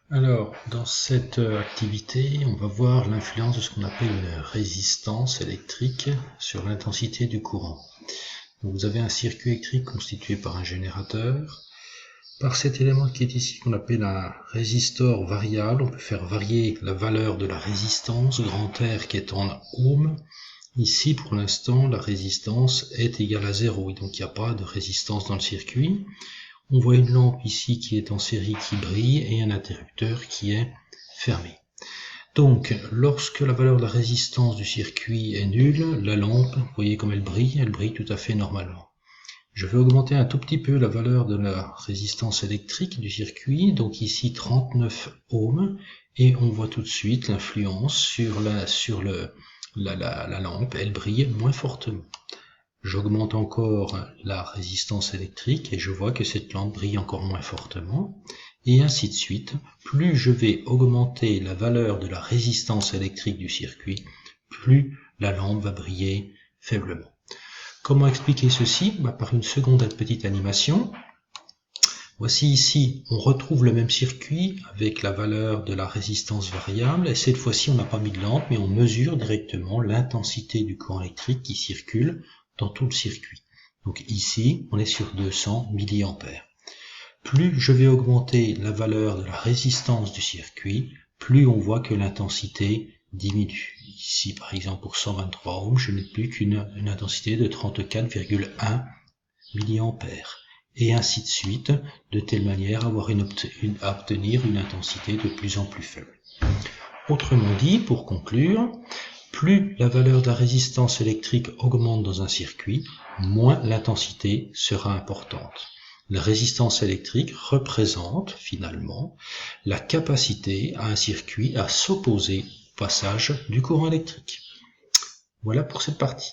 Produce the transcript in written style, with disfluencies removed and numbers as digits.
Alors, dans cette activité, on va voir l'influence de ce qu'on appelle une résistance électrique sur l'intensité du courant. Donc, vous avez un circuit électrique constitué par un générateur. Par cet élément qui est ici, qu'on appelle un résistor variable, on peut faire varier la valeur de la résistance, grand R qui est en ohms. Ici, pour l'instant, la résistance est égale à 0, donc il n'y a pas de résistance dans le circuit. On voit une lampe ici qui est en série qui brille et un interrupteur qui est fermé. Donc, lorsque la valeur de la résistance du circuit est nulle, la lampe, vous voyez comme elle brille tout à fait normalement. Je vais augmenter un tout petit peu la valeur de la résistance électrique du circuit, donc ici 39 ohms, et on voit tout de suite l'influence sur la lampe, elle brille moins fortement. J'augmente encore la résistance électrique et je vois que cette lampe brille encore moins fortement, et ainsi de suite. Plus je vais augmenter la valeur de la résistance électrique du circuit, plus la lampe va briller faiblement. Comment expliquer ceci? Par une seconde petite animation. Voici ici, on retrouve le même circuit avec la valeur de la résistance variable, et cette fois-ci on n'a pas mis de lampe, mais on mesure directement l'intensité du courant électrique qui circule dans tout le circuit. Donc ici, on est sur 200 mA. Plus je vais augmenter la valeur de la résistance du circuit, plus on voit que l'intensité diminue. Ici, par exemple, pour 123 ohms, je n'ai plus qu'une intensité de 34,1 mA. Et ainsi de suite, de telle manière à obtenir une intensité de plus en plus faible. Autrement dit, pour conclure, plus la valeur de la résistance électrique augmente dans un circuit, moins l'intensité sera importante. La résistance électrique représente finalement la capacité à un circuit à s'opposer au passage du courant électrique. Voilà pour cette partie.